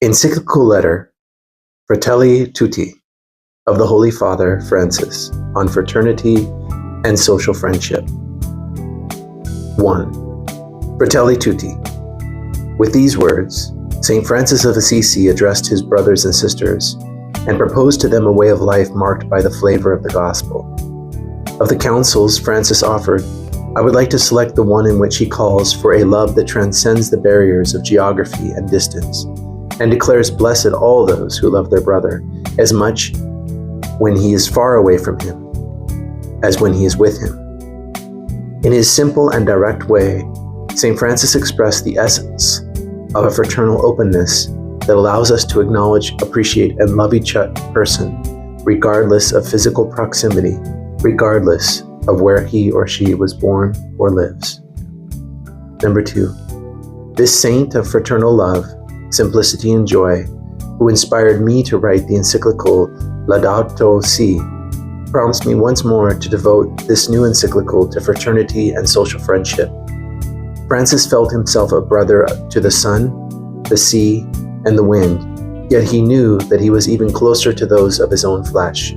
Encyclical letter, Fratelli Tutti, of the Holy Father Francis on fraternity and social friendship. 1. Fratelli Tutti. With these words, St. Francis of Assisi addressed his brothers and sisters and proposed to them a way of life marked by the flavor of the gospel. Of the counsels Francis offered, I would like to select the one in which he calls for a love that transcends the barriers of geography and distance, and declares blessed all those who love their brother as much when he is far away from him as when he is with him. In his simple and direct way, St. Francis expressed the essence of a fraternal openness that allows us to acknowledge, appreciate, and love each person regardless of physical proximity, regardless of where he or she was born or lives. Number 2, this saint of fraternal love, simplicity, and joy, who inspired me to write the encyclical Laudato Si, prompts me once more to devote this new encyclical to fraternity and social friendship. Francis felt himself a brother to the sun, the sea, and the wind, yet he knew that he was even closer to those of his own flesh.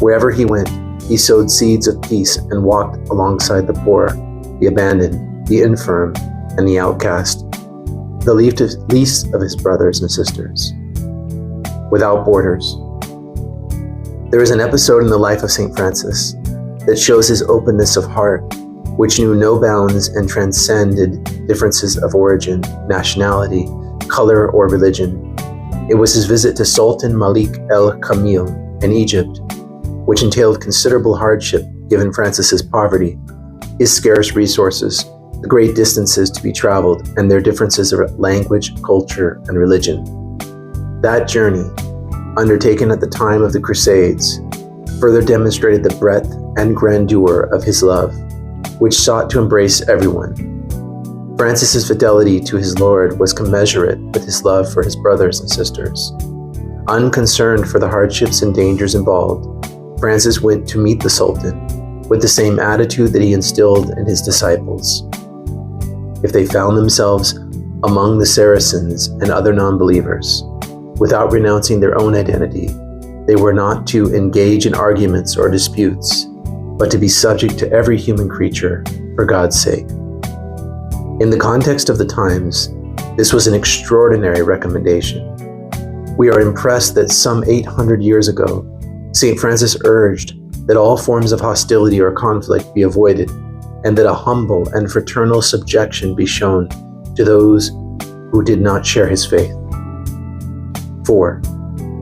Wherever he went, he sowed seeds of peace and walked alongside the poor, the abandoned, the infirm, and the outcast, the least of his brothers and sisters. Without borders. There is an episode in the life of St. Francis that shows his openness of heart, which knew no bounds and transcended differences of origin, nationality, color, or religion. It was his visit to Sultan Malik el-Kamil in Egypt, which entailed considerable hardship given Francis's poverty, his scarce resources, the great distances to be traveled, and their differences of language, culture, and religion. That journey, undertaken at the time of the Crusades, further demonstrated the breadth and grandeur of his love, which sought to embrace everyone. Francis's fidelity to his Lord was commensurate with his love for his brothers and sisters. Unconcerned for the hardships and dangers involved, Francis went to meet the Sultan with the same attitude that he instilled in his disciples. If they found themselves among the Saracens and other non-believers, without renouncing their own identity, they were not to engage in arguments or disputes, but to be subject to every human creature for God's sake. In the context of the times, this was an extraordinary recommendation. We are impressed that some 800 years ago, St. Francis urged that all forms of hostility or conflict be avoided, and that a humble and fraternal subjection be shown to those who did not share his faith. 4.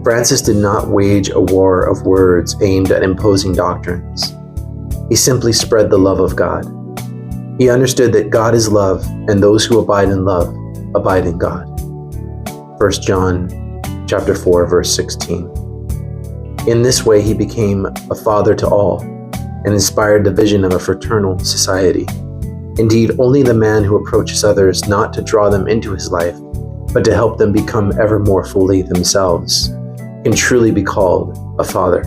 Francis did not wage a war of words aimed at imposing doctrines. He simply spread the love of God. He understood that God is love, and those who abide in love abide in God. 1 John chapter 4, verse 16. In this way, he became a father to all, and inspired the vision of a fraternal society. Indeed, only the man who approaches others not to draw them into his life, but to help them become ever more fully themselves, can truly be called a father.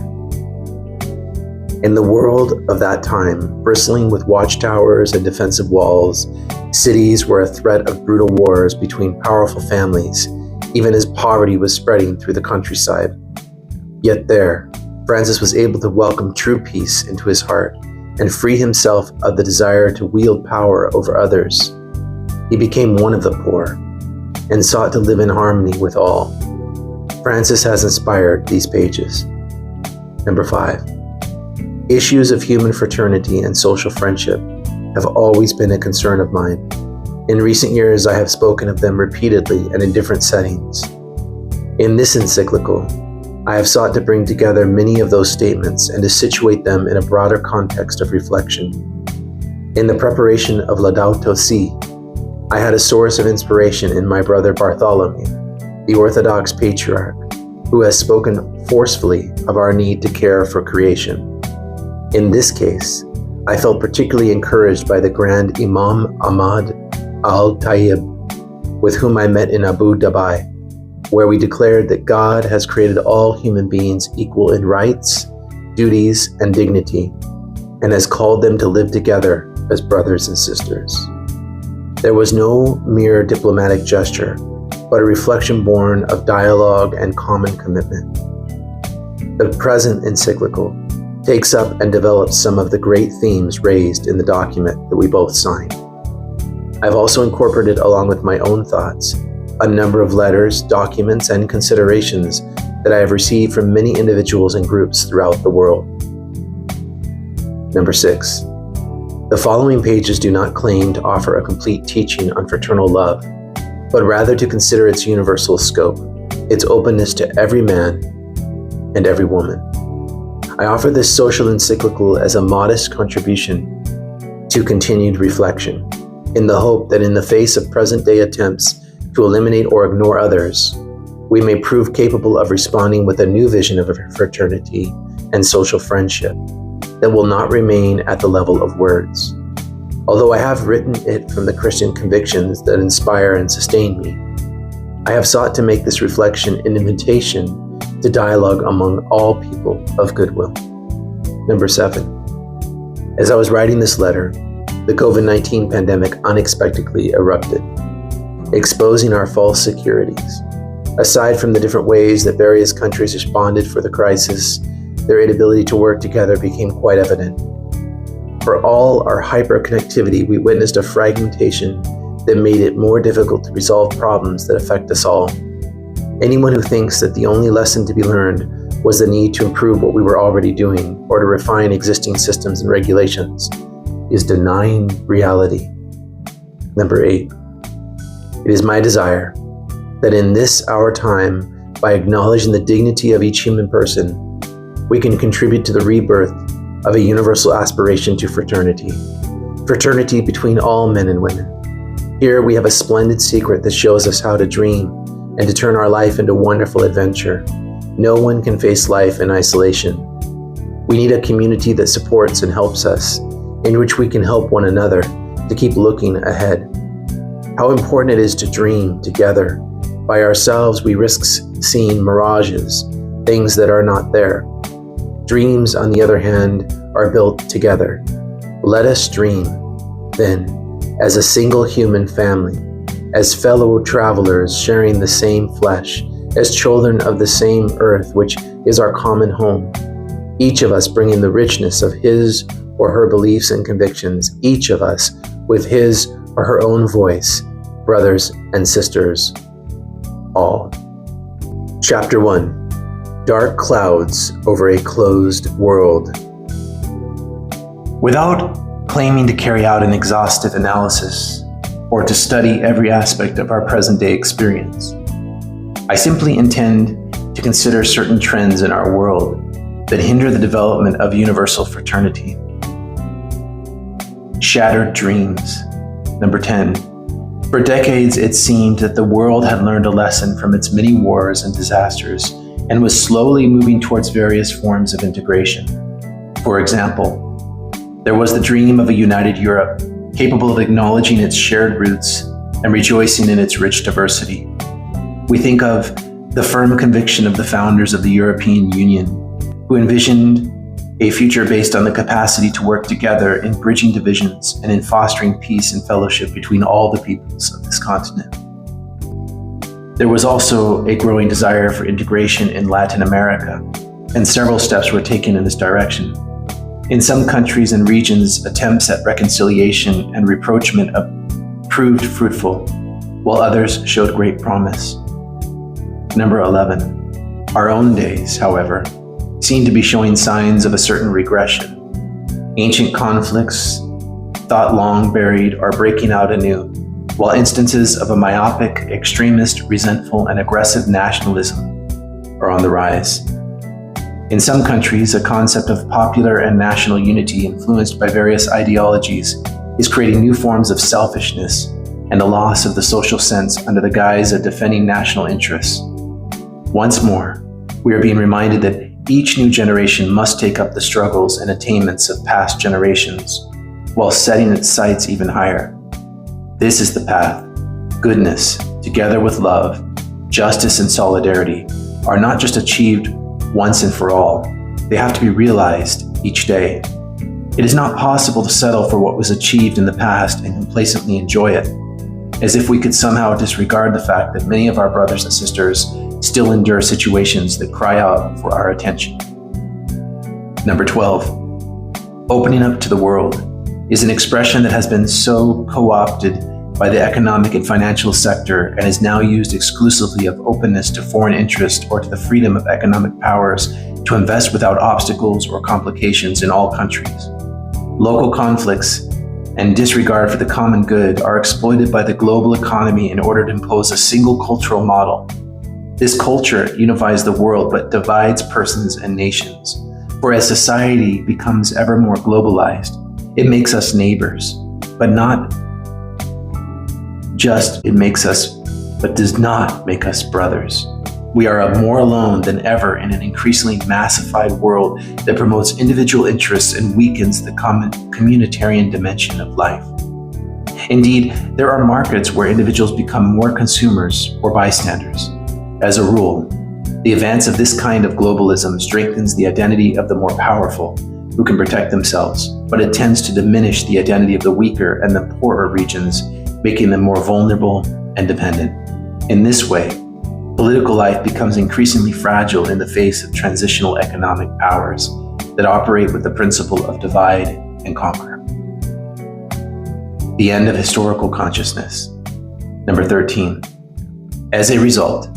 In the world of that time, bristling with watchtowers and defensive walls, cities were a threat of brutal wars between powerful families, even as poverty was spreading through the countryside. Yet there, Francis was able to welcome true peace into his heart and free himself of the desire to wield power over others. He became one of the poor and sought to live in harmony with all. Francis has inspired these pages. Number 5. Issues of human fraternity and social friendship have always been a concern of mine. In recent years, I have spoken of them repeatedly and in different settings. In this encyclical, I have sought to bring together many of those statements and to situate them in a broader context of reflection. In the preparation of Laudato Si, I had a source of inspiration in my brother Bartholomew, the Orthodox patriarch, who has spoken forcefully of our need to care for creation. In this case, I felt particularly encouraged by the Grand Imam Ahmad al-Tayyib, with whom I met in Abu Dhabi, where we declared that God has created all human beings equal in rights, duties, and dignity, and has called them to live together as brothers and sisters. There was no mere diplomatic gesture, but a reflection born of dialogue and common commitment. The present encyclical takes up and develops some of the great themes raised in the document that we both signed. I've also incorporated, along with my own thoughts, a number of letters, documents, and considerations that I have received from many individuals and groups throughout the world. Number 6. The following pages do not claim to offer a complete teaching on fraternal love, but rather to consider its universal scope, its openness to every man and every woman. I offer this social encyclical as a modest contribution to continued reflection, in the hope that in the face of present-day attempts to eliminate or ignore others, we may prove capable of responding with a new vision of fraternity and social friendship that will not remain at the level of words. Although I have written it from the Christian convictions that inspire and sustain me, I have sought to make this reflection an invitation to dialogue among all people of goodwill. Number 7. As I was writing this letter, the COVID-19 pandemic unexpectedly erupted, exposing our false securities. Aside from the different ways that various countries responded for the crisis, their inability to work together became quite evident. For all our hyperconnectivity, we witnessed a fragmentation that made it more difficult to resolve problems that affect us all. Anyone who thinks that the only lesson to be learned was the need to improve what we were already doing or to refine existing systems and regulations is denying reality. Number 8. It is my desire that in this our time, by acknowledging the dignity of each human person, we can contribute to the rebirth of a universal aspiration to fraternity. Fraternity between all men and women. Here we have a splendid secret that shows us how to dream and to turn our life into wonderful adventure. No one can face life in isolation. We need a community that supports and helps us, in which we can help one another to keep looking ahead. How important it is to dream together. By ourselves, we risk seeing mirages, things that are not there. Dreams, on the other hand, are built together. Let us dream, then, as a single human family, as fellow travelers sharing the same flesh, as children of the same earth, which is our common home. Each of us bringing the richness of his or her beliefs and convictions, each of us with his or her own voice, brothers and sisters, all. Chapter 1. Dark Clouds Over a Closed World. Without claiming to carry out an exhaustive analysis or to study every aspect of our present-day experience, I simply intend to consider certain trends in our world that hinder the development of universal fraternity. Shattered dreams. Number 10. For decades, it seemed that the world had learned a lesson from its many wars and disasters and was slowly moving towards various forms of integration. For example, there was the dream of a united Europe, capable of acknowledging its shared roots and rejoicing in its rich diversity. We think of the firm conviction of the founders of the European Union, who envisioned a future based on the capacity to work together in bridging divisions and in fostering peace and fellowship between all the peoples of this continent. There was also a growing desire for integration in Latin America, and several steps were taken in this direction. In some countries and regions, attempts at reconciliation and rapprochement proved fruitful, while others showed great promise. Number 11. Our own days, however, seem to be showing signs of a certain regression. Ancient conflicts, thought long buried, are breaking out anew, while instances of a myopic, extremist, resentful, and aggressive nationalism are on the rise. In some countries, a concept of popular and national unity influenced by various ideologies is creating new forms of selfishness and a loss of the social sense under the guise of defending national interests. Once more, we are being reminded that each new generation must take up the struggles and attainments of past generations, while setting its sights even higher. This is the path. Goodness, together with love, justice, and solidarity, are not just achieved once and for all. They have to be realized each day. It is not possible to settle for what was achieved in the past and complacently enjoy it. as if we could somehow disregard the fact that many of our brothers and sisters still endure situations that cry out for our attention. Number 12, opening up to the world is an expression that has been so co-opted by the economic and financial sector and is now used exclusively of openness to foreign interest or to the freedom of economic powers to invest without obstacles or complications in all countries. Local conflicts and disregard for the common good are exploited by the global economy in order to impose a single cultural model. This culture unifies the world but divides persons and nations. For as society becomes ever more globalized, it makes us neighbors, but not just it makes us, but does not make us brothers. We are more alone than ever in an increasingly massified world that promotes individual interests and weakens the communitarian dimension of life. Indeed, there are markets where individuals become more consumers or bystanders. As a rule, the advance of this kind of globalism strengthens the identity of the more powerful, who can protect themselves, but it tends to diminish the identity of the weaker and the poorer regions, making them more vulnerable and dependent. In this way, political life becomes increasingly fragile in the face of transitional economic powers that operate with the principle of divide and conquer. The end of historical consciousness. Number 13. As a result,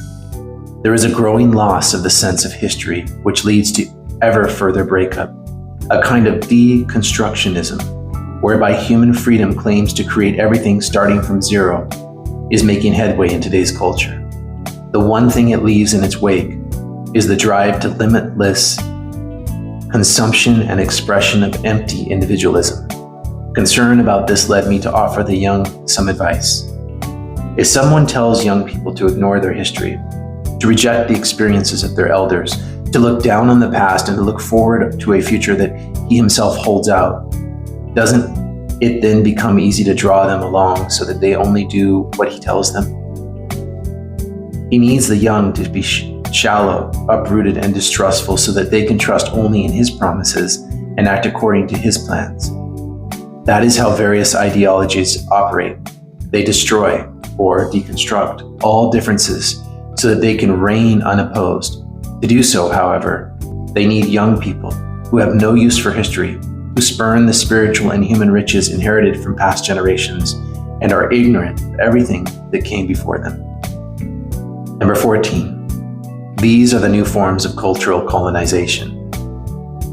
there is a growing loss of the sense of history, which leads to ever further breakup, a kind of deconstructionism, whereby human freedom claims to create everything starting from zero, is making headway in today's culture. The one thing it leaves in its wake is the drive to limitless consumption and expression of empty individualism. Concern about this led me to offer the young some advice. If someone tells young people to ignore their history, to reject the experiences of their elders, to look down on the past and to look forward to a future that he himself holds out, doesn't it then become easy to draw them along so that they only do what he tells them? He needs the young to be shallow, uprooted, and distrustful so that they can trust only in his promises and act according to his plans. That is how various ideologies operate. They destroy or deconstruct all differences so that they can reign unopposed. To do so, however, they need young people who have no use for history, who spurn the spiritual and human riches inherited from past generations and are ignorant of everything that came before them. Number 14. These are the new forms of cultural colonization.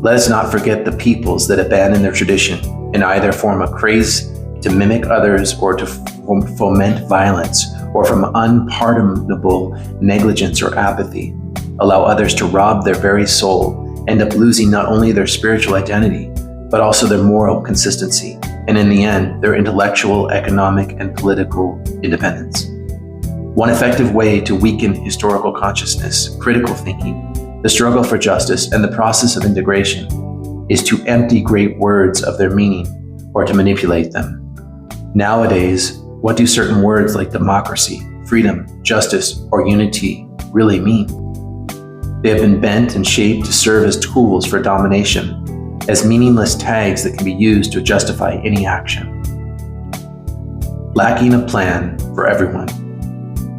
Let us not forget the peoples that abandon their tradition and either form a craze to mimic others or to foment violence, or from unpardonable negligence or apathy, allow others to rob their very soul, end up losing not only their spiritual identity, but also their moral consistency, and in the end, their intellectual, economic, and political independence. One effective way to weaken historical consciousness, critical thinking, the struggle for justice, and the process of integration is to empty great words of their meaning or to manipulate them. Nowadays, what do certain words like democracy, freedom, justice, or unity really mean? They have been bent and shaped to serve as tools for domination, as meaningless tags that can be used to justify any action. Lacking a plan for everyone.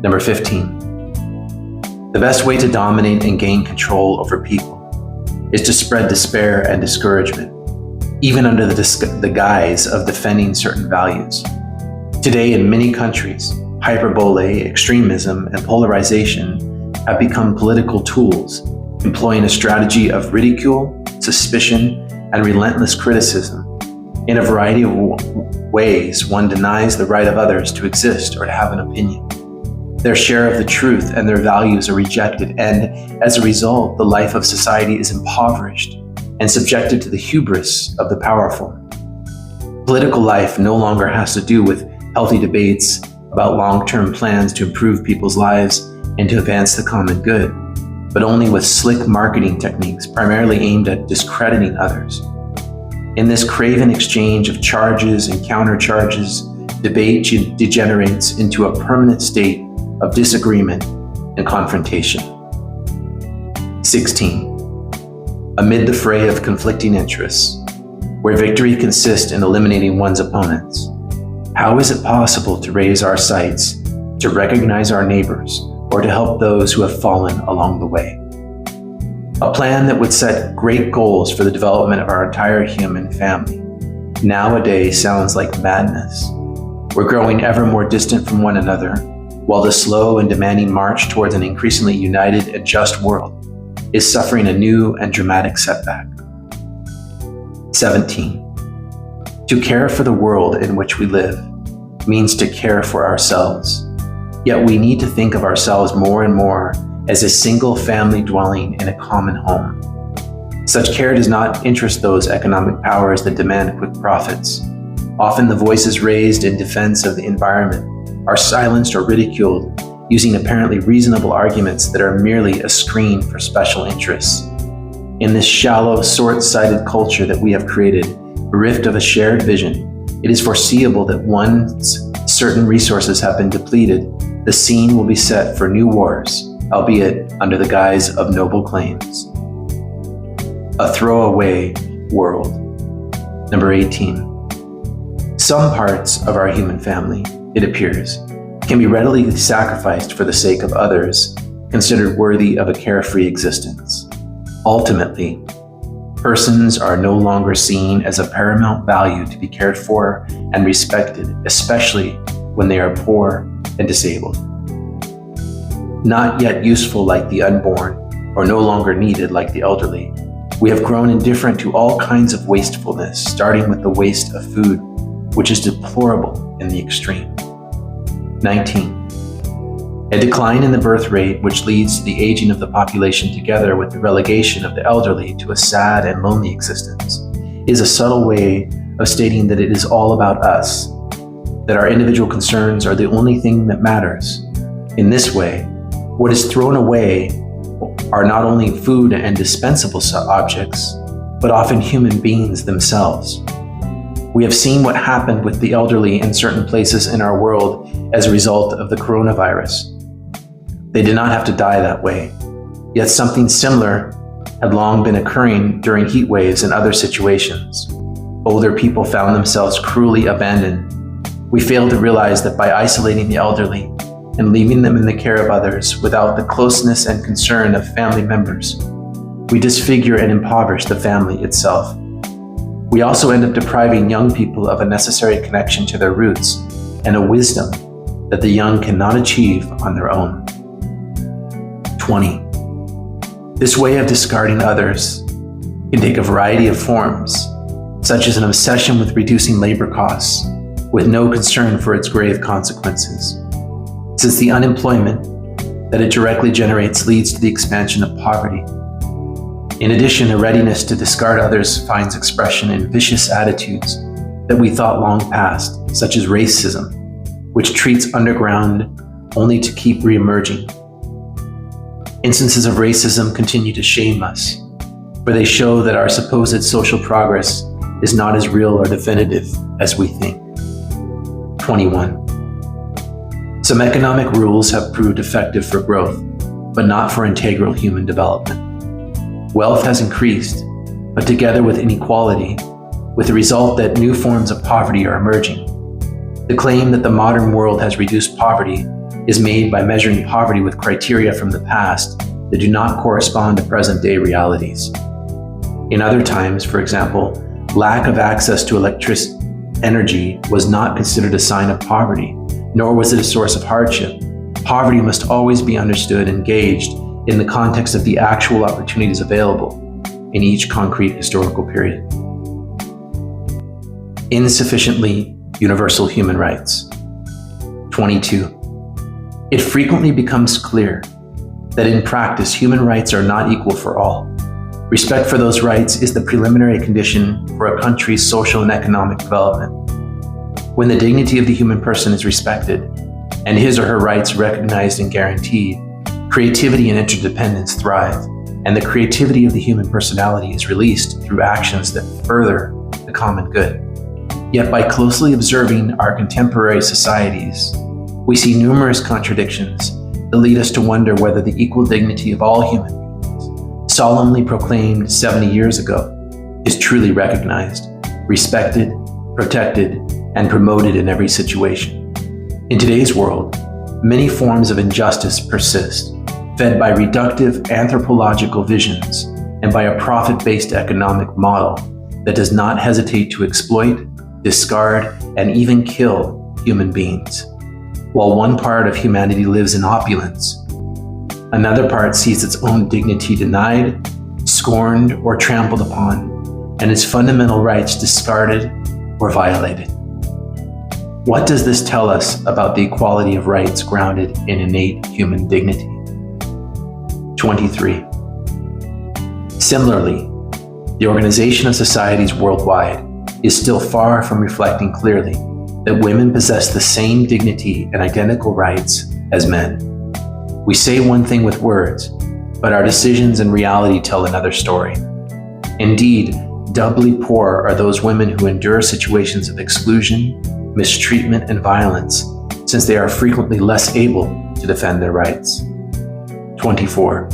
Number 15. The best way to dominate and gain control over people is to spread despair and discouragement, even under the guise of defending certain values. Today, in many countries, hyperbole, extremism, and polarization have become political tools, employing a strategy of ridicule, suspicion, and relentless criticism. In a variety of ways, one denies the right of others to exist or to have an opinion. Their share of the truth and their values are rejected, and as a result, the life of society is impoverished and subjected to the hubris of the powerful. Political life no longer has to do with healthy debates about long-term plans to improve people's lives and to advance the common good, but only with slick marketing techniques primarily aimed at discrediting others. In this craven exchange of charges and countercharges, debate degenerates into a permanent state of disagreement and confrontation. 16. Amid the fray of conflicting interests, where victory consists in eliminating one's opponents, How is it possible to raise our sights, to recognize our neighbors, or to help those who have fallen along the way? A plan that would set great goals for the development of our entire human family nowadays sounds like madness. We're growing ever more distant from one another, while the slow and demanding march towards an increasingly united and just world is suffering a new and dramatic setback. 17. To care for the world in which we live means to care for ourselves. Yet we need to think of ourselves more and more as a single family dwelling in a common home. Such care does not interest those economic powers that demand quick profits. Often the voices raised in defense of the environment are silenced or ridiculed using apparently reasonable arguments that are merely a screen for special interests. In this shallow, short-sighted culture that we have created, bereft of a shared vision, it is foreseeable that once certain resources have been depleted, the scene will be set for new wars, albeit under the guise of noble claims. A throwaway world. Number 18. Some parts of our human family, it appears, can be readily sacrificed for the sake of others considered worthy of a carefree existence. Ultimately, persons are no longer seen as of paramount value to be cared for and respected, especially when they are poor and disabled. Not yet useful like the unborn, or no longer needed like the elderly, we have grown indifferent to all kinds of wastefulness, starting with the waste of food, which is deplorable in the extreme. 19. A decline in the birth rate, which leads to the aging of the population together with the relegation of the elderly to a sad and lonely existence, is a subtle way of stating that it is all about us, that our individual concerns are the only thing that matters. In this way, what is thrown away are not only food and dispensable objects, but often human beings themselves. We have seen what happened with the elderly in certain places in our world as a result of the coronavirus. They did not have to die that way, yet something similar had long been occurring during heat waves and other situations. Older people found themselves cruelly abandoned. We failed to realize that by isolating the elderly and leaving them in the care of others without the closeness and concern of family members, we disfigure and impoverish the family itself. We also end up depriving young people of a necessary connection to their roots and a wisdom that the young cannot achieve on their own. 20. This way of discarding others can take a variety of forms, such as an obsession with reducing labor costs, with no concern for its grave consequences, since the unemployment that it directly generates leads to the expansion of poverty. In addition, a readiness to discard others finds expression in vicious attitudes that we thought long past, such as racism, which treats underground only to keep reemerging. Instances of racism continue to shame us, for they show that our supposed social progress is not as real or definitive as we think. 21. Some economic rules have proved effective for growth, but not for integral human development. Wealth has increased, but together with inequality, with the result that new forms of poverty are emerging. The claim that the modern world has reduced poverty is made by measuring poverty with criteria from the past that do not correspond to present-day realities. In other times, for example, lack of access to electric energy was not considered a sign of poverty, nor was it a source of hardship. Poverty must always be understood and gauged in the context of the actual opportunities available in each concrete historical period. Insufficiently universal human rights. 22. It frequently becomes clear that in practice, human rights are not equal for all. Respect for those rights is the preliminary condition for a country's social and economic development. When the dignity of the human person is respected and his or her rights recognized and guaranteed, creativity and interdependence thrive, and the creativity of the human personality is released through actions that further the common good. Yet by closely observing our contemporary societies, we see numerous contradictions that lead us to wonder whether the equal dignity of all human beings, solemnly proclaimed 70 years ago, is truly recognized, respected, protected, and promoted in every situation. In today's world, many forms of injustice persist, fed by reductive anthropological visions and by a profit-based economic model that does not hesitate to exploit, discard, and even kill human beings. While one part of humanity lives in opulence, another part sees its own dignity denied, scorned, or trampled upon, and its fundamental rights discarded or violated. What does this tell us about the equality of rights grounded in innate human dignity? 23. Similarly, the organization of societies worldwide is still far from reflecting clearly that women possess the same dignity and identical rights as men. We say one thing with words, but our decisions and reality tell another story. Indeed, doubly poor are those women who endure situations of exclusion, mistreatment, and violence, since they are frequently less able to defend their rights. 24.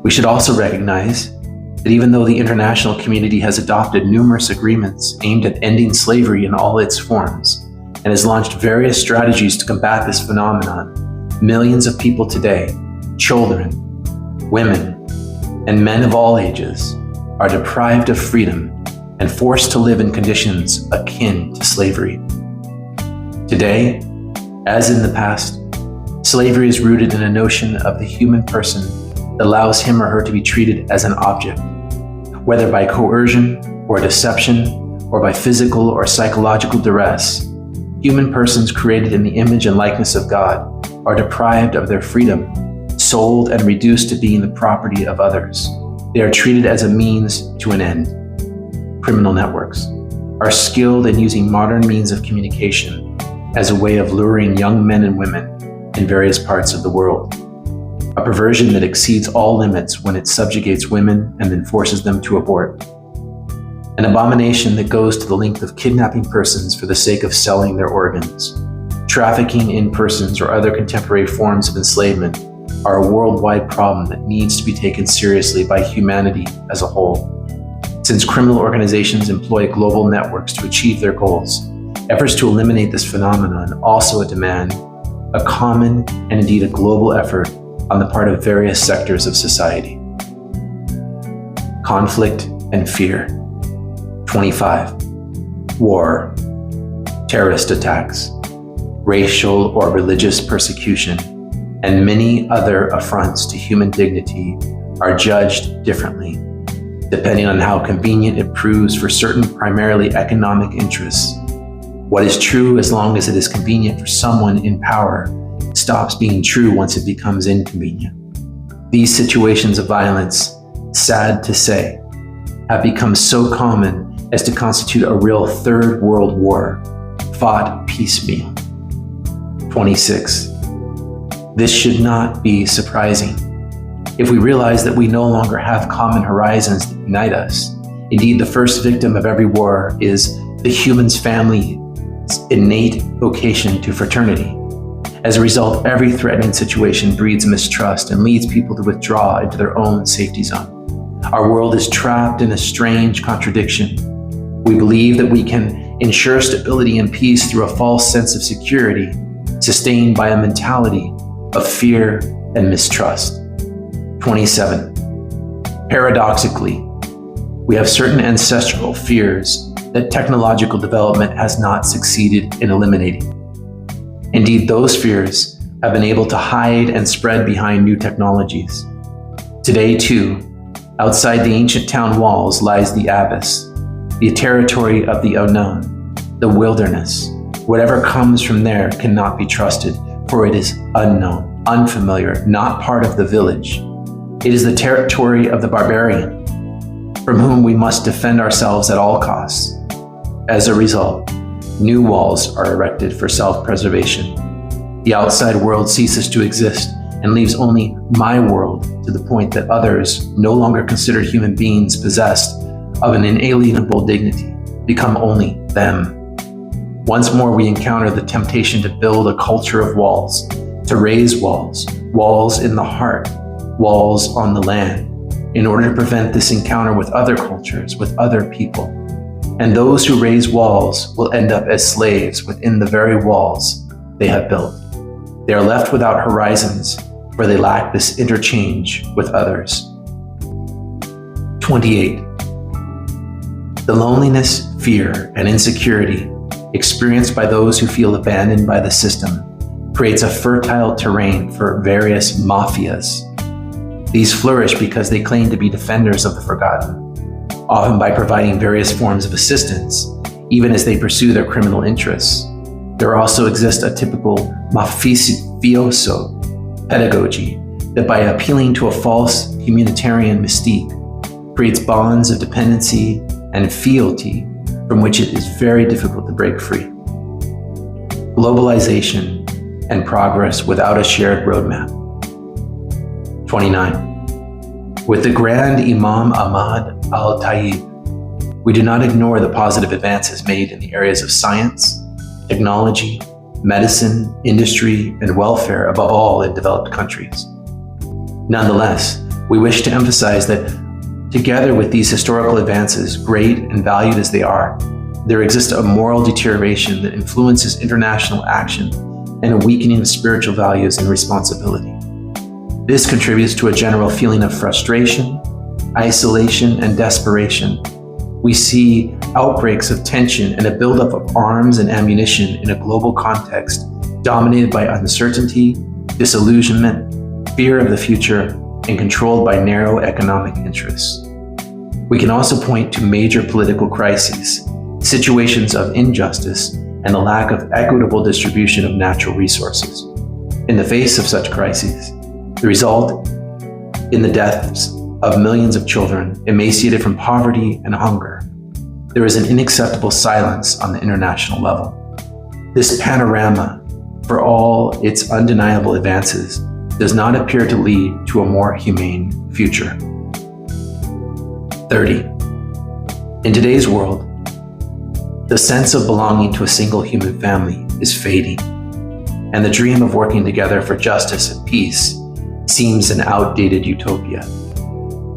We should also recognize that even though the international community has adopted numerous agreements aimed at ending slavery in all its forms and has launched various strategies to combat this phenomenon, millions of people today, children, women, and men of all ages, are deprived of freedom and forced to live in conditions akin to slavery. Today, as in the past, slavery is rooted in a notion of the human person that allows him or her to be treated as an object, whether by coercion or deception or by physical or psychological duress. Human persons created in the image and likeness of God are deprived of their freedom, sold and reduced to being the property of others. They are treated as a means to an end. Criminal networks are skilled in using modern means of communication as a way of luring young men and women in various parts of the world. A perversion that exceeds all limits when it subjugates women and then forces them to abort. An abomination that goes to the length of kidnapping persons for the sake of selling their organs. Trafficking in persons or other contemporary forms of enslavement are a worldwide problem that needs to be taken seriously by humanity as a whole. Since criminal organizations employ global networks to achieve their goals, efforts to eliminate this phenomenon also demand a common and indeed a global effort on the part of various sectors of society. Conflict and fear. 25. War, terrorist attacks, racial or religious persecution, and many other affronts to human dignity are judged differently, depending on how convenient it proves for certain primarily economic interests. What is true as long as it is convenient for someone in power stops being true once it becomes inconvenient. These situations of violence, sad to say, have become so common as to constitute a real third world war, fought piecemeal. 26. This should not be surprising. If we realize that we no longer have common horizons that unite us, indeed the first victim of every war is the human's family's innate vocation to fraternity. As a result, every threatening situation breeds mistrust and leads people to withdraw into their own safety zone. Our world is trapped in a strange contradiction. We believe that we can ensure stability and peace through a false sense of security, sustained by a mentality of fear and mistrust. 27. Paradoxically, we have certain ancestral fears that technological development has not succeeded in eliminating. Indeed, those fears have been able to hide and spread behind new technologies. Today, too, outside the ancient town walls lies the abyss, the territory of the unknown, the wilderness. Whatever comes from there cannot be trusted, for it is unknown, unfamiliar, not part of the village. It is the territory of the barbarian, from whom we must defend ourselves at all costs. As a result, new walls are erected for self-preservation. The outside world ceases to exist and leaves only my world, to the point that others, no longer considered human beings possessed of an inalienable dignity, become only them. Once more we encounter the temptation to build a culture of walls, to raise walls, walls in the heart, walls on the land, in order to prevent this encounter with other cultures, with other people. And those who raise walls will end up as slaves within the very walls they have built. They are left without horizons, for they lack this interchange with others. 28. The loneliness, fear, and insecurity experienced by those who feel abandoned by the system creates a fertile terrain for various mafias. These flourish because they claim to be defenders of the forgotten, often by providing various forms of assistance, even as they pursue their criminal interests. There also exists a typical mafioso pedagogy that, by appealing to a false humanitarian mystique, creates bonds of dependency and fealty from which it is very difficult to break free. Globalization and progress without a shared roadmap. 29. With the Grand Imam Ahmad al-Tayyib, we do not ignore the positive advances made in the areas of science, technology, medicine, industry, and welfare, above all in developed countries. Nonetheless, we wish to emphasize that together with these historical advances, great and valued as they are, there exists a moral deterioration that influences international action and a weakening of spiritual values and responsibility. This contributes to a general feeling of frustration, isolation, and desperation. We see outbreaks of tension and a buildup of arms and ammunition in a global context dominated by uncertainty, disillusionment, fear of the future, and controlled by narrow economic interests. We can also point to major political crises, situations of injustice, and the lack of equitable distribution of natural resources. In the face of such crises, the result in the deaths of millions of children emaciated from poverty and hunger. There is an unacceptable silence on the international level. This panorama, for all its undeniable advances, does not appear to lead to a more humane future. 30. In today's world, the sense of belonging to a single human family is fading, and the dream of working together for justice and peace seems an outdated utopia.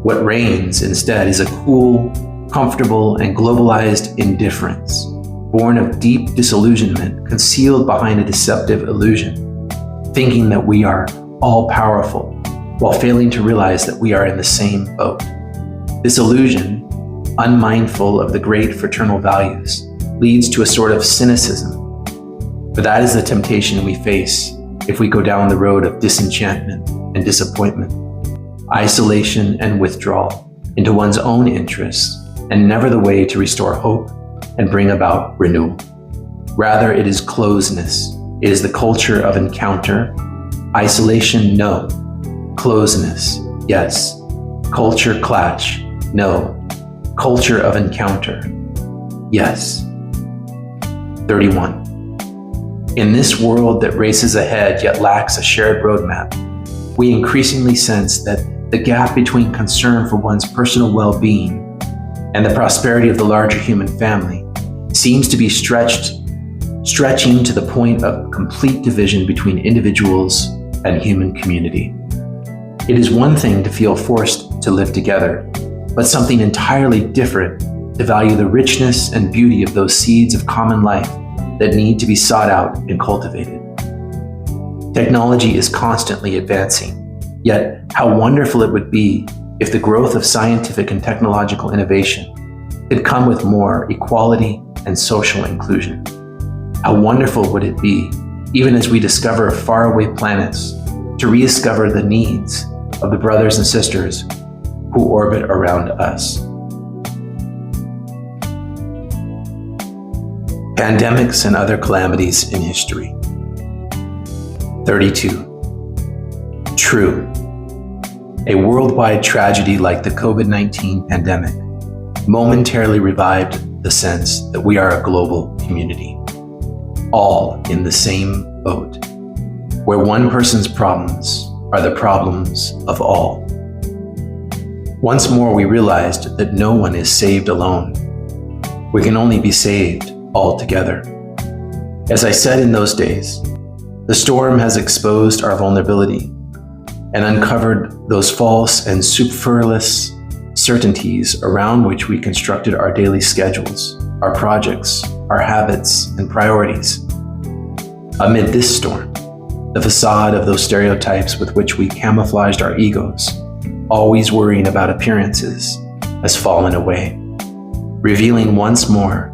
What reigns instead is a cool, comfortable, and globalized indifference, born of deep disillusionment concealed behind a deceptive illusion, thinking that we are all-powerful, while failing to realize that we are in the same boat. This illusion, unmindful of the great fraternal values, leads to a sort of cynicism. But that is the temptation we face if we go down the road of disenchantment and disappointment, isolation and withdrawal into one's own interests, and never the way to restore hope and bring about renewal. Rather, it is closeness. It is the culture of encounter. Isolation, no. Closeness, yes. Culture clash, no. Culture of encounter, yes. 31. In this world that races ahead yet lacks a shared roadmap, we increasingly sense that the gap between concern for one's personal well-being and the prosperity of the larger human family seems to be stretching to the point of complete division between individuals and human community. It is one thing to feel forced to live together, but something entirely different to value the richness and beauty of those seeds of common life that need to be sought out and cultivated. Technology is constantly advancing, yet how wonderful it would be if the growth of scientific and technological innovation could come with more equality and social inclusion. How wonderful would it be, even as we discover faraway planets, to rediscover the needs of the brothers and sisters who orbit around us. Pandemics and other calamities in history. 32. True. A worldwide tragedy like the COVID-19 pandemic momentarily revived the sense that we are a global community, all in the same boat, where one person's problems are the problems of all. Once more, we realized that no one is saved alone. We can only be saved all together. As I said in those days, the storm has exposed our vulnerability and uncovered those false and superfluous certainties around which we constructed our daily schedules, our projects, our habits, and priorities. Amid this storm, the facade of those stereotypes with which we camouflaged our egos, always worrying about appearances, has fallen away, revealing once more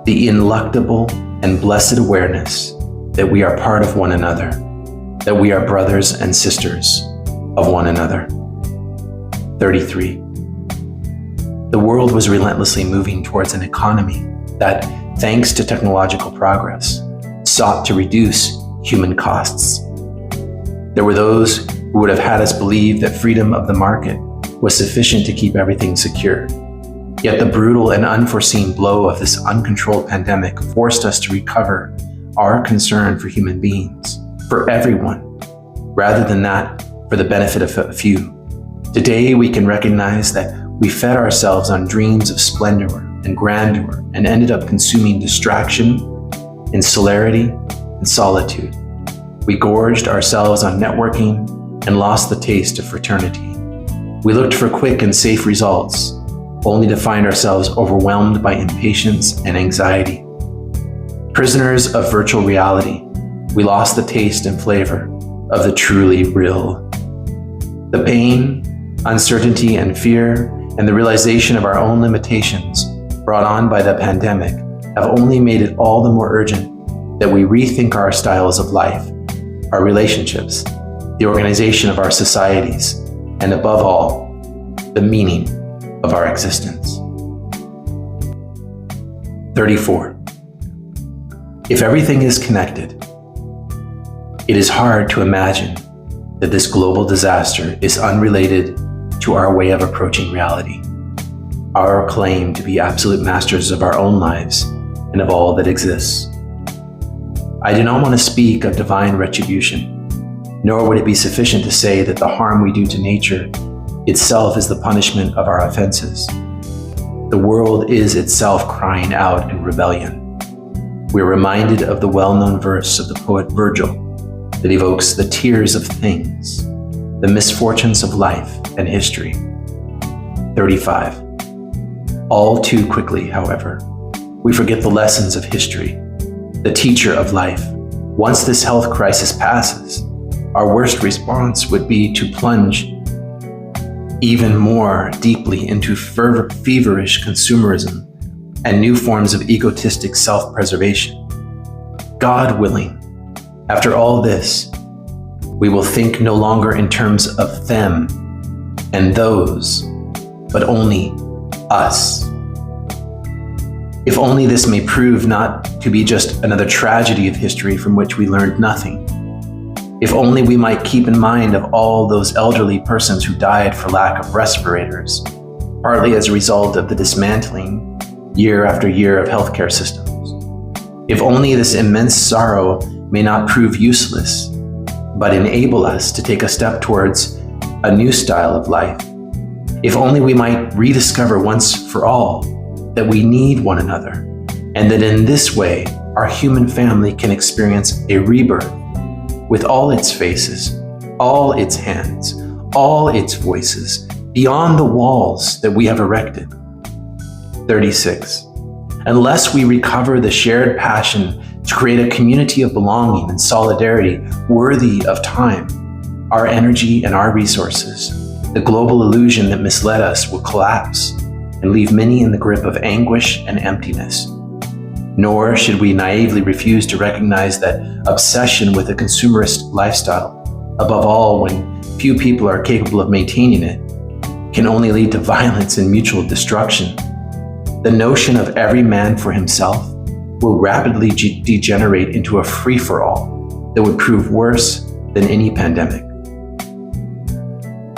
the ineluctable and blessed awareness that we are part of one another, that we are brothers and sisters of one another. 33. The world was relentlessly moving towards an economy that, thanks to technological progress, sought to reduce human costs. There were those who would have had us believe that freedom of the market was sufficient to keep everything secure. Yet the brutal and unforeseen blow of this uncontrolled pandemic forced us to recover our concern for human beings, for everyone, rather than that for the benefit of a few. Today, we can recognize that we fed ourselves on dreams of splendor and grandeur and ended up consuming distraction, insularity, and solitude. We gorged ourselves on networking and lost the taste of fraternity. We looked for quick and safe results, only to find ourselves overwhelmed by impatience and anxiety. Prisoners of virtual reality, we lost the taste and flavor of the truly real. The pain, uncertainty, and fear, and the realization of our own limitations brought on by the pandemic have only made it all the more urgent that we rethink our styles of life, our relationships, the organization of our societies, and above all, the meaning of our existence. 34. If everything is connected, it is hard to imagine that this global disaster is unrelated to our way of approaching reality, our claim to be absolute masters of our own lives and of all that exists. I do not want to speak of divine retribution, nor would it be sufficient to say that the harm we do to nature itself is the punishment of our offenses. The world is itself crying out in rebellion. We are reminded of the well-known verse of the poet Virgil that evokes the tears of things, the misfortunes of life and history. 35. All too quickly, however, we forget the lessons of history, the teacher of life. Once this health crisis passes, our worst response would be to plunge even more deeply into feverish consumerism and new forms of egotistic self-preservation. God willing, after all this, we will think no longer in terms of them and those, but only us. If only this may prove not to be just another tragedy of history from which we learned nothing. If only we might keep in mind of all those elderly persons who died for lack of respirators, partly as a result of the dismantling year after year of healthcare systems. If only this immense sorrow may not prove useless, but enable us to take a step towards a new style of life. If only we might rediscover once for all that we need one another, and that in this way our human family can experience a rebirth with all its faces, all its hands, all its voices, beyond the walls that we have erected. 36. Unless we recover the shared passion to create a community of belonging and solidarity worthy of time, our energy and our resources, the global illusion that misled us will collapse and leave many in the grip of anguish and emptiness. Nor should we naively refuse to recognize that obsession with a consumerist lifestyle, above all when few people are capable of maintaining it, can only lead to violence and mutual destruction. The notion of every man for himself will rapidly degenerate into a free-for-all that would prove worse than any pandemic.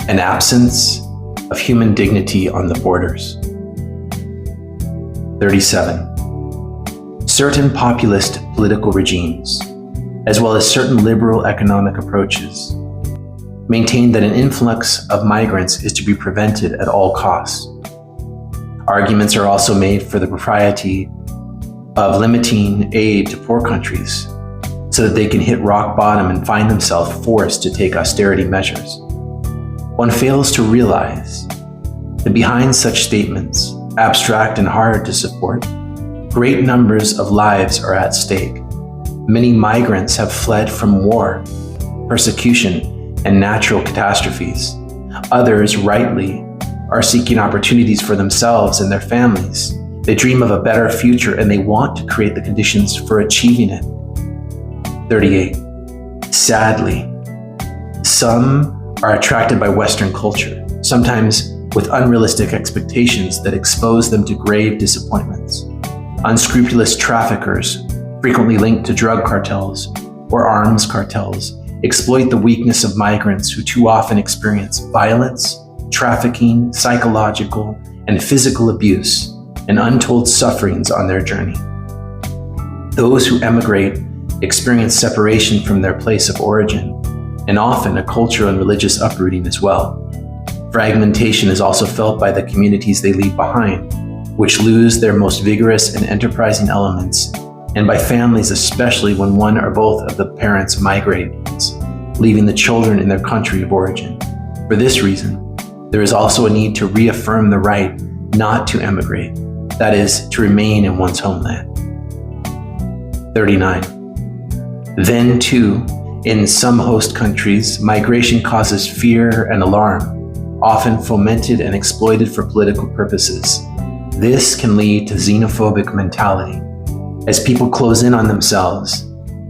An absence of human dignity on the borders. 37. Certain populist political regimes, as well as certain liberal economic approaches, maintain that an influx of migrants is to be prevented at all costs. Arguments are also made for the propriety of limiting aid to poor countries so that they can hit rock bottom and find themselves forced to take austerity measures. One fails to realize And behind such statements, abstract and hard to support, great numbers of lives are at stake. Many migrants have fled from war, persecution, and natural catastrophes. Others, rightly, are seeking opportunities for themselves and their families. They dream of a better future and they want to create the conditions for achieving it. 38. Sadly, some are attracted by Western culture, sometimes with unrealistic expectations that expose them to grave disappointments. Unscrupulous traffickers, frequently linked to drug cartels or arms cartels, exploit the weakness of migrants who too often experience violence, trafficking, psychological, and physical abuse, and untold sufferings on their journey. Those who emigrate experience separation from their place of origin, and often a cultural and religious uprooting as well. Fragmentation is also felt by the communities they leave behind, which lose their most vigorous and enterprising elements, and by families, especially when one or both of the parents migrates, leaving the children in their country of origin. For this reason, there is also a need to reaffirm the right not to emigrate, that is, to remain in one's homeland. 39. Then, too, in some host countries, migration causes fear and alarm, often fomented and exploited for political purposes. This can lead to xenophobic mentality, as people close in on themselves,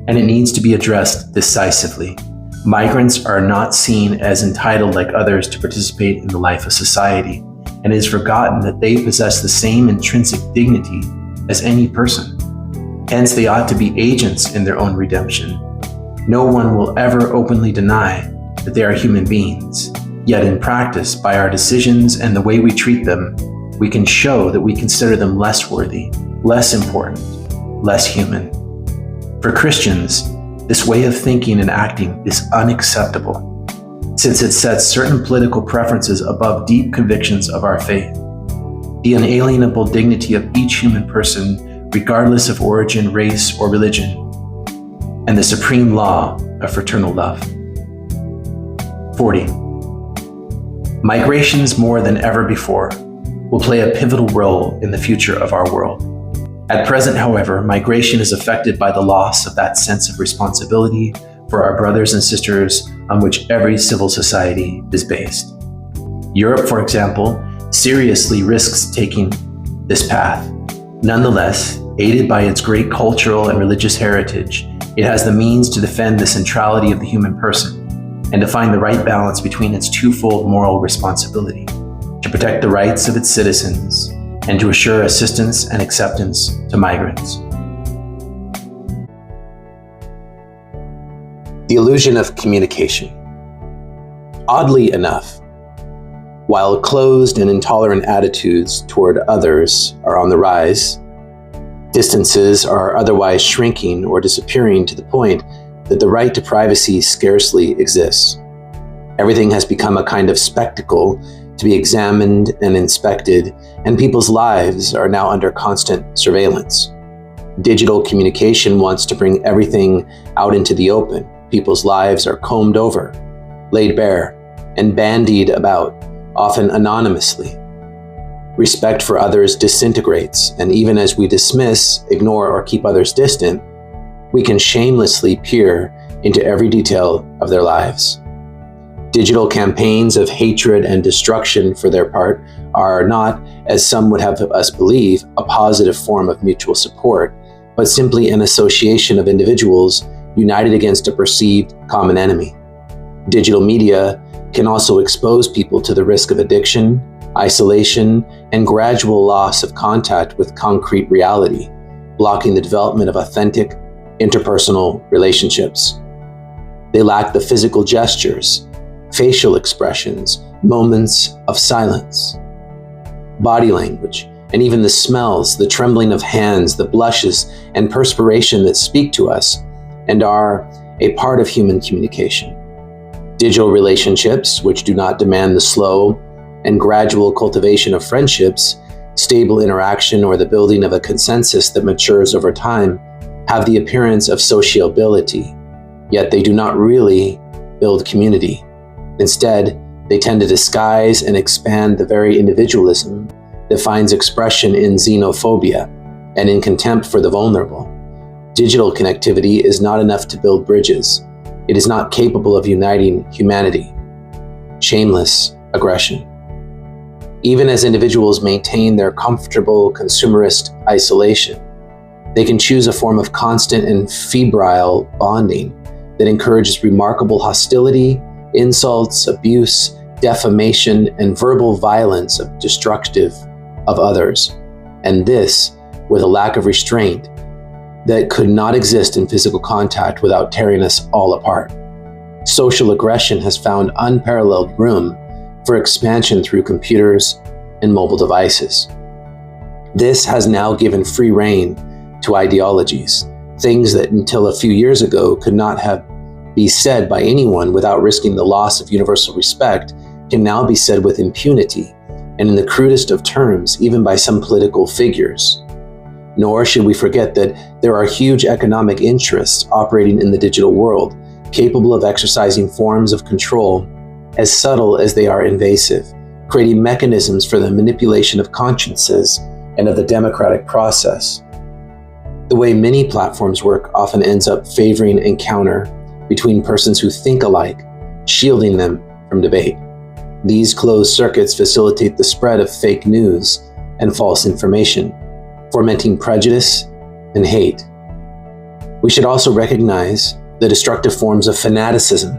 and it needs to be addressed decisively. Migrants are not seen as entitled like others to participate in the life of society, and it is forgotten that they possess the same intrinsic dignity as any person. Hence, they ought to be agents in their own redemption. No one will ever openly deny that they are human beings, yet in practice, by our decisions and the way we treat them, we can show that we consider them less worthy, less important, less human. For Christians, this way of thinking and acting is unacceptable, since it sets certain political preferences above deep convictions of our faith. The unalienable dignity of each human person, regardless of origin, race, or religion, and the supreme law of fraternal love. 40. Migrations, more than ever before, will play a pivotal role in the future of our world. At present, however, migration is affected by the loss of that sense of responsibility for our brothers and sisters on which every civil society is based. Europe, for example, seriously risks taking this path. Nonetheless, aided by its great cultural and religious heritage, it has the means to defend the centrality of the human person and to find the right balance between its twofold moral responsibility, to protect the rights of its citizens and to assure assistance and acceptance to migrants. The illusion of communication. Oddly enough, while closed and intolerant attitudes toward others are on the rise, distances are otherwise shrinking or disappearing to the point that the right to privacy scarcely exists. Everything has become a kind of spectacle to be examined and inspected, and people's lives are now under constant surveillance. Digital communication wants to bring everything out into the open. People's lives are combed over, laid bare, and bandied about, often anonymously. Respect for others disintegrates, and even as we dismiss, ignore, or keep others distant, we can shamelessly peer into every detail of their lives. Digital campaigns of hatred and destruction, for their part, are not, as some would have us believe, a positive form of mutual support, but simply an association of individuals united against a perceived common enemy. Digital media can also expose people to the risk of addiction, isolation, and gradual loss of contact with concrete reality, blocking the development of authentic, interpersonal relationships. They lack the physical gestures, facial expressions, moments of silence, body language, and even the smells, the trembling of hands, the blushes, and perspiration that speak to us and are a part of human communication. Digital relationships, which do not demand the slow and gradual cultivation of friendships, stable interaction, or the building of a consensus that matures over time, have the appearance of sociability, yet they do not really build community. Instead, They tend to disguise and expand the very individualism that finds expression in xenophobia and in contempt for the vulnerable. Digital connectivity is not enough to build bridges. It is not capable of uniting humanity. Shameless aggression. Even as individuals maintain their comfortable consumerist isolation, they can choose a form of constant and febrile bonding that encourages remarkable hostility, insults, abuse, defamation, and verbal violence destructive of others. And this with a lack of restraint that could not exist in physical contact without tearing us all apart. Social aggression has found unparalleled room for expansion through computers and mobile devices. This has now given free rein to ideologies, things that until a few years ago could not be said by anyone without risking the loss of universal respect can now be said with impunity and in the crudest of terms, even by some political figures. Nor should we forget that there are huge economic interests operating in the digital world, capable of exercising forms of control as subtle as they are invasive, creating mechanisms for the manipulation of consciences and of the democratic process. The way many platforms work often ends up favoring encounter between persons who think alike, shielding them from debate. These closed circuits facilitate the spread of fake news and false information, fomenting prejudice and hate. We should also recognize the destructive forms of fanaticism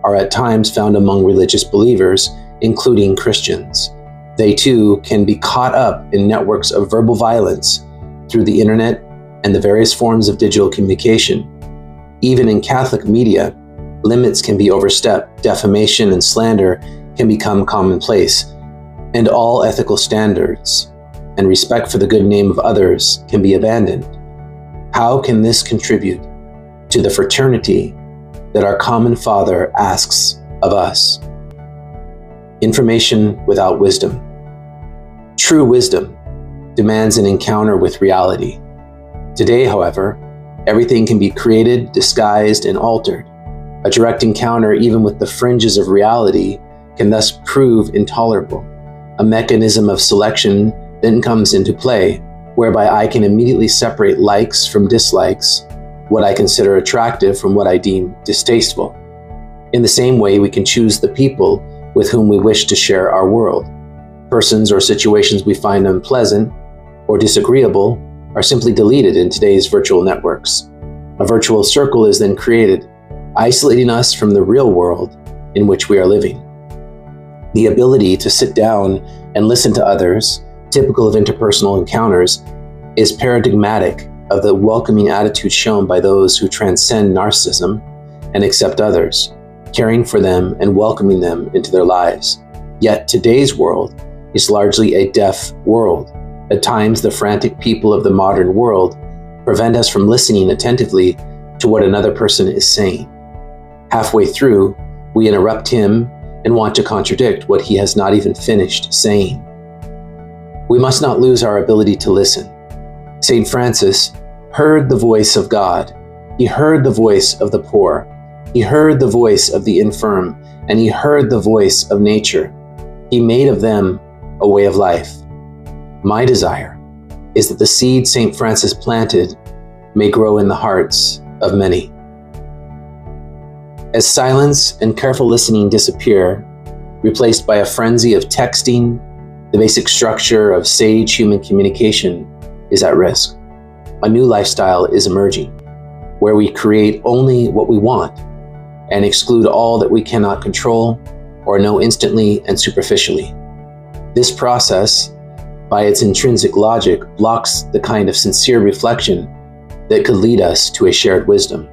are at times found among religious believers, including Christians. They too can be caught up in networks of verbal violence through the internet and the various forms of digital communication. Even in Catholic media, limits can be overstepped, defamation and slander can become commonplace, and all ethical standards and respect for the good name of others can be abandoned. How can this contribute to the fraternity that our common Father asks of us? Information without wisdom. True wisdom demands an encounter with reality. Today, however, everything can be created, disguised, and altered. A direct encounter, even with the fringes of reality, can thus prove intolerable. A mechanism of selection then comes into play, whereby I can immediately separate likes from dislikes, what I consider attractive from what I deem distasteful. In the same way, we can choose the people with whom we wish to share our world. Persons or situations we find unpleasant or disagreeable are simply deleted in today's virtual networks. A virtual circle is then created, isolating us from the real world in which we are living. The ability to sit down and listen to others, typical of interpersonal encounters, is paradigmatic of the welcoming attitude shown by those who transcend narcissism and accept others, caring for them and welcoming them into their lives. Yet today's world is largely a deaf world. At times, the frantic people of the modern world prevent us from listening attentively to what another person is saying. Halfway through, we interrupt him and want to contradict what he has not even finished saying. We must not lose our ability to listen. St. Francis heard the voice of God. He heard the voice of the poor. He heard the voice of the infirm, and he heard the voice of nature. He made of them a way of life. My desire is that the seed St. Francis planted may grow in the hearts of many. As silence and careful listening disappear, replaced by a frenzy of texting, the basic structure of sage human communication is at risk. A new lifestyle is emerging, where we create only what we want and exclude all that we cannot control or know instantly and superficially. This process, by its intrinsic logic, blocks the kind of sincere reflection that could lead us to a shared wisdom.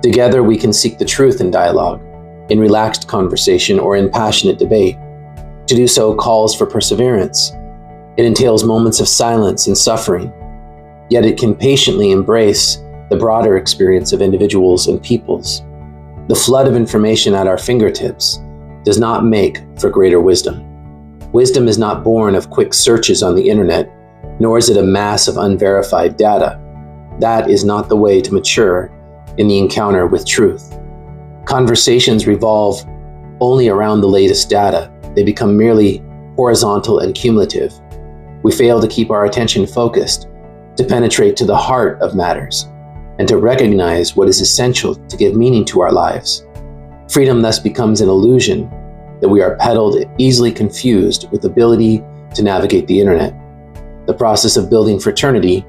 Together, we can seek the truth in dialogue, in relaxed conversation, or in passionate debate. To do so calls for perseverance. It entails moments of silence and suffering, yet it can patiently embrace the broader experience of individuals and peoples. The flood of information at our fingertips does not make for greater wisdom. Wisdom is not born of quick searches on the internet, nor is it a mass of unverified data. That is not the way to mature in the encounter with truth. Conversations revolve only around the latest data. They become merely horizontal and cumulative. We fail to keep our attention focused, to penetrate to the heart of matters, and to recognize what is essential to give meaning to our lives. Freedom thus becomes an illusion that we are peddled, easily confused with the ability to navigate the internet. The process of building fraternity,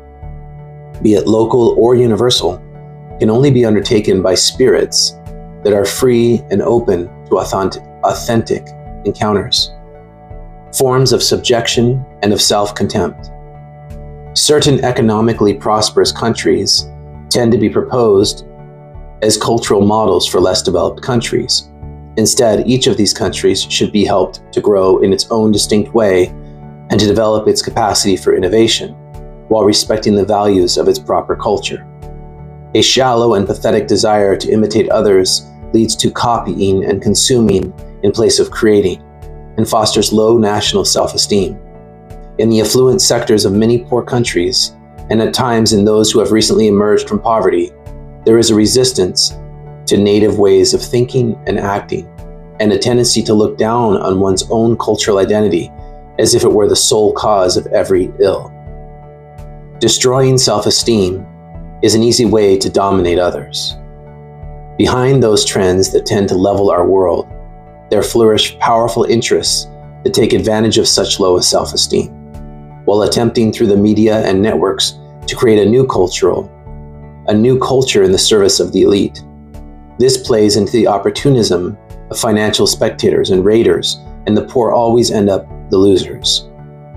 be it local or universal, can only be undertaken by spirits that are free and open to authentic encounters. Forms of subjection and of self-contempt. Certain economically prosperous countries tend to be proposed as cultural models for less developed countries. Instead, each of these countries should be helped to grow in its own distinct way and to develop its capacity for innovation, while respecting the values of its proper culture. A shallow and pathetic desire to imitate others leads to copying and consuming in place of creating, and fosters low national self-esteem. In the affluent sectors of many poor countries, and at times in those who have recently emerged from poverty, there is a resistance to native ways of thinking and acting, and a tendency to look down on one's own cultural identity as if it were the sole cause of every ill. Destroying self-esteem is an easy way to dominate others. Behind those trends that tend to level our world, there flourish powerful interests that take advantage of such low self-esteem, while attempting through the media and networks to create a new culture in the service of the elite. This plays into the opportunism of financial spectators and raiders, and the poor always end up the losers.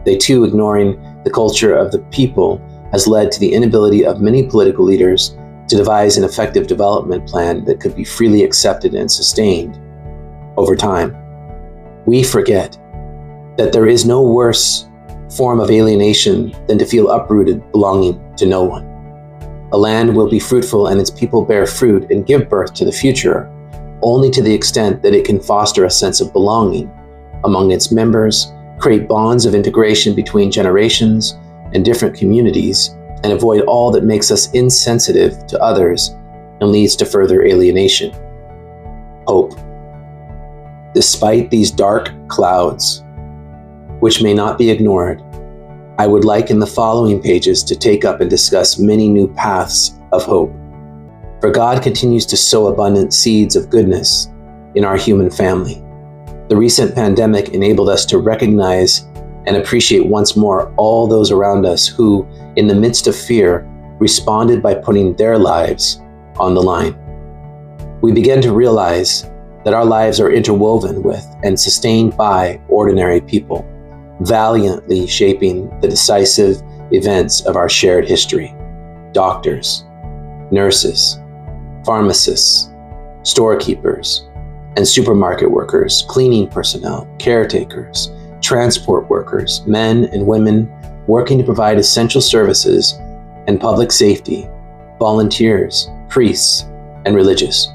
They too, ignoring the culture of the people, has led to the inability of many political leaders to devise an effective development plan that could be freely accepted and sustained over time. We forget that there is no worse form of alienation than to feel uprooted, belonging to no one. A land will be fruitful and its people bear fruit and give birth to the future only to the extent that it can foster a sense of belonging among its members, create bonds of integration between generations and different communities, and avoid all that makes us insensitive to others and leads to further alienation. Hope. Despite these dark clouds, which may not be ignored, I would like in the following pages to take up and discuss many new paths of hope. For God continues to sow abundant seeds of goodness in our human family. The recent pandemic enabled us to recognize and appreciate once more all those around us who, in the midst of fear, responded by putting their lives on the line. We began to realize that our lives are interwoven with and sustained by ordinary people, valiantly shaping the decisive events of our shared history. Doctors, nurses, pharmacists, storekeepers, and supermarket workers, cleaning personnel, caretakers, transport workers, men and women working to provide essential services and public safety, volunteers, priests, and religious.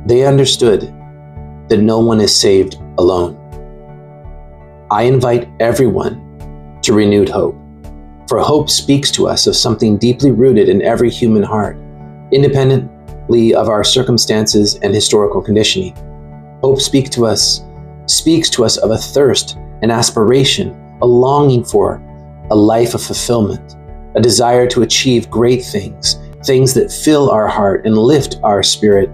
They understood that no one is saved alone. I invite everyone to renewed hope, for hope speaks to us of something deeply rooted in every human heart, independently of our circumstances and historical conditioning. Hope speaks to us of a thirst, an aspiration, a longing for a life of fulfillment, a desire to achieve great things, things that fill our heart and lift our spirit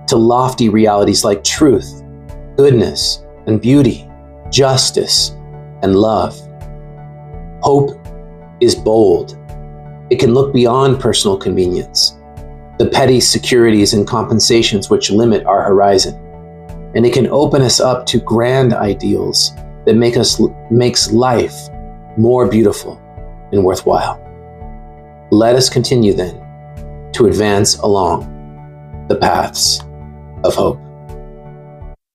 to lofty realities like truth, goodness, and beauty, justice, and love. Hope is bold. It can look beyond personal convenience, the petty securities and compensations which limit our horizon, and it can open us up to grand ideals that makes life more beautiful and worthwhile. Let us continue then to advance along the paths of hope.